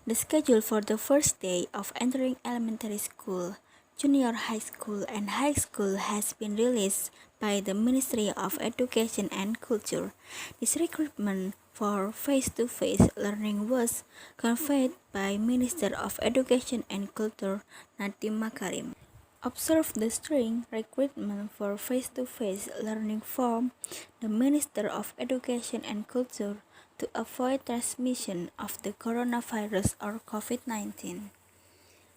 The schedule for the first day of entering elementary school, junior high school, and high school has been released by the Ministry of Education and Culture. This recruitment for face-to-face learning was conveyed by Minister of Education and Culture Nadiem Makarim. Observe the string recruitment for face-to-face learning from the Minister of Education and Culture to avoid transmission of the coronavirus or COVID-19.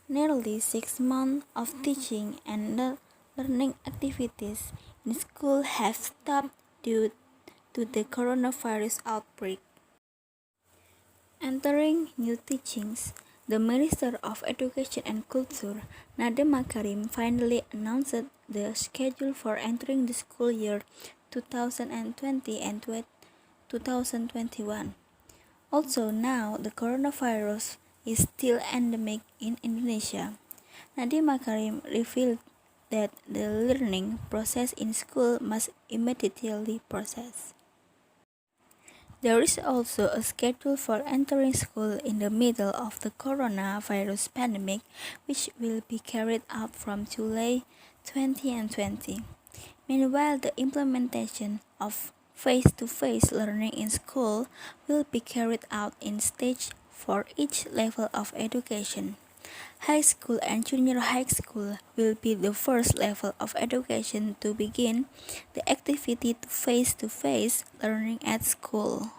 Nearly 6 months of teaching and learning activities in school have stopped due to the coronavirus outbreak. Entering new teachings, the Minister of Education and Culture, Nadiem Makarim, finally announced the schedule for entering the school year 2020 and 2021. Also now, the coronavirus is still endemic in Indonesia. Nadiem Makarim revealed that the learning process in school must immediately proceed. There is also a schedule for entering school in the middle of the coronavirus pandemic, which will be carried out from July 2020. Meanwhile, the implementation of face-to-face learning in school will be carried out in stages for each level of education. High school and junior high school will be the first level of education to begin the activity to face-to-face learning at school.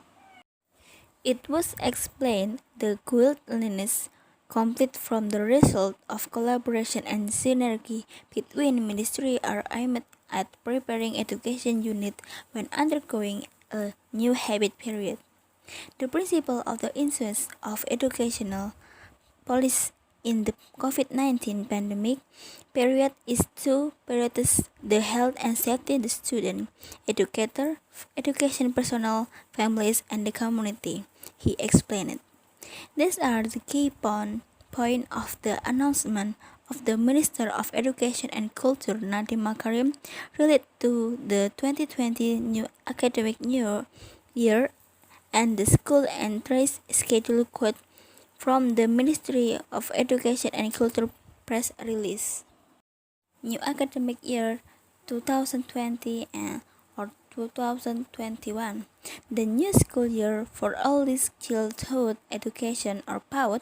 It was explained the guidelines complete from the result of collaboration and synergy between ministry are aimed at preparing education unit when undergoing a new habit period. The principle of the issues of educational policy in the COVID-19 pandemic period is to prioritize the health and safety of the student, educator, education personnel, families, and the community, he explained. These are the key point of the announcement of the Minister of Education and Culture Nadiem Makarim related to the 2020 new academic year and the school entries schedule quote from the Ministry of Education and Culture press release. New academic year 2020 or 2021. The new school year for early childhood education or PAUD,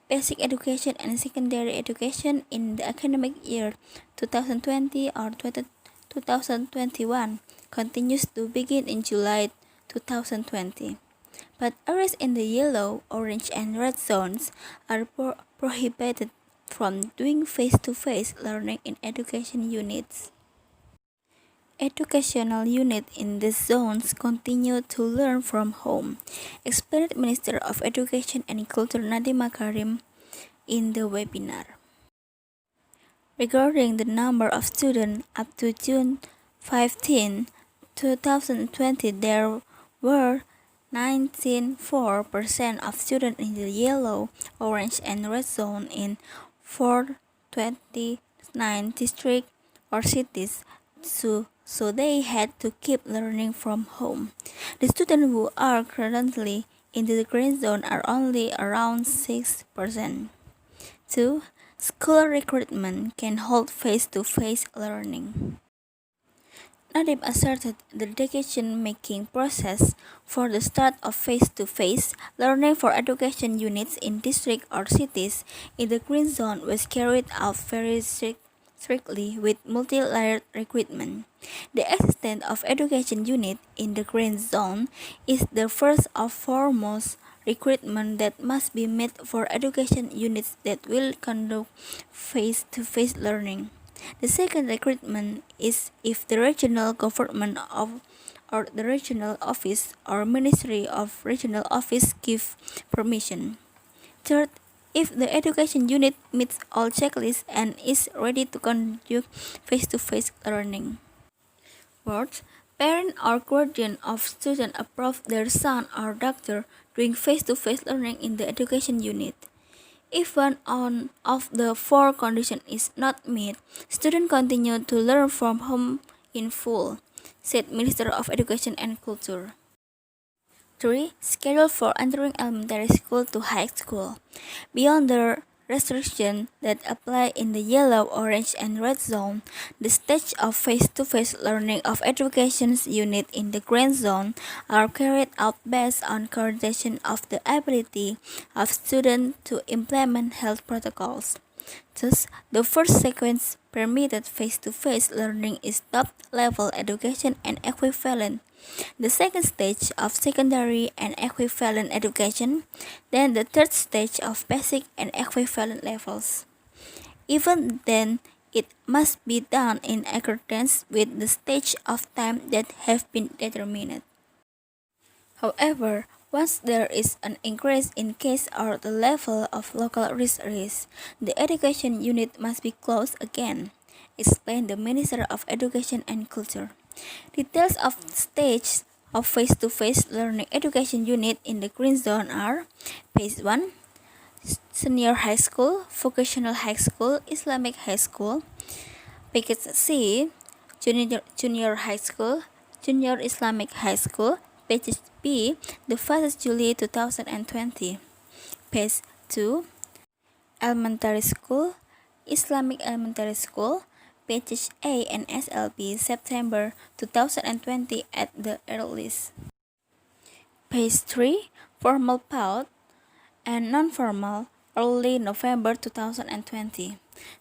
basic education and secondary education in the academic year 2020 or 2021 continues to begin in July 2020. But areas in the yellow, orange, and red zones are prohibited from doing face-to-face learning in education units. Educational units in these zones continue to learn from home, explained Minister of Education and Culture Nadiem Makarim in the webinar. Regarding the number of students up to June 15, 2020, there were 19.4% of students in the yellow, orange, and red zone in 429 districts or cities, so they had to keep learning from home. The students who are currently in the green zone are only around 6%. 2. School recruitment can hold face-to-face learning. Nadiem asserted the decision-making process for the start of face-to-face learning for education units in districts or cities in the green zone was carried out very strictly with multi-layered recruitment. The existence of education unit in the green zone is the first of foremost recruitment that must be made for education units that will conduct face-to-face learning. The second recruitment is if the regional government or the regional office or Ministry of Regional Office give permission. Third, if the education unit meets all checklists and is ready to conduct face-to-face learning. Fourth, parent or guardian of student approve their son or daughter doing face-to-face learning in the education unit. If one of the four conditions is not met, students continue to learn from home in full, said Minister of Education and Culture. 3. Schedule for entering elementary school to high school. Beyond the restrictions that apply in the yellow, orange, and red zone, the stage of face-to-face learning of education unit in the green zone are carried out based on coordination of the ability of students to implement health protocols. Thus, the first sequence permitted face-to-face learning is top-level education and equivalent. The second stage of secondary and equivalent education, then the third stage of basic and equivalent levels. Even then, it must be done in accordance with the stage of time that have been determined. However, once there is an increase in case or the level of local risk, the education unit must be closed again, explained the Minister of Education and Culture. Details of stage of face-to-face learning education unit in the green zone are Phase 1, Senior High School, Vocational High School, Islamic High School. Package C, Junior High School, Junior Islamic High School. Package B, the 1st July 2020. Page 2, Elementary School, Islamic Elementary School. Package A and SLB, September 2020 at the earliest. Page 3, Formal PAUD and Non-Formal, early November 2020.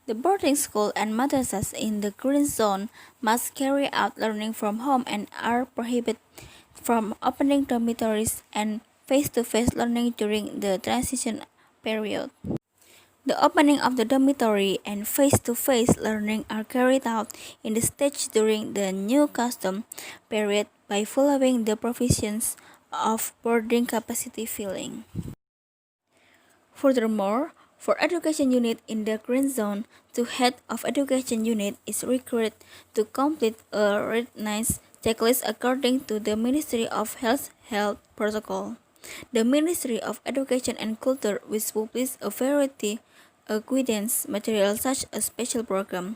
The boarding school and madrasas in the green zone must carry out learning from home and are prohibited from opening dormitories and face-to-face learning during the transition period. The opening of the dormitory and face-to-face learning are carried out in the stage during the new custom period by following the provisions of boarding capacity filling. Furthermore, for education unit in the green zone, the head of education unit is required to complete a readiness checklist according to the Ministry of Health protocol. The Ministry of Education and Culture will publish a variety of guidance material such as special program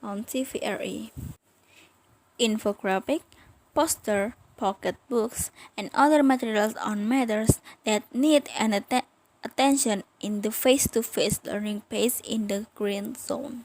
on TVRE, infographic, poster, pocket books, and other materials on matters that need an attention in the face-to-face learning phase in the green zone.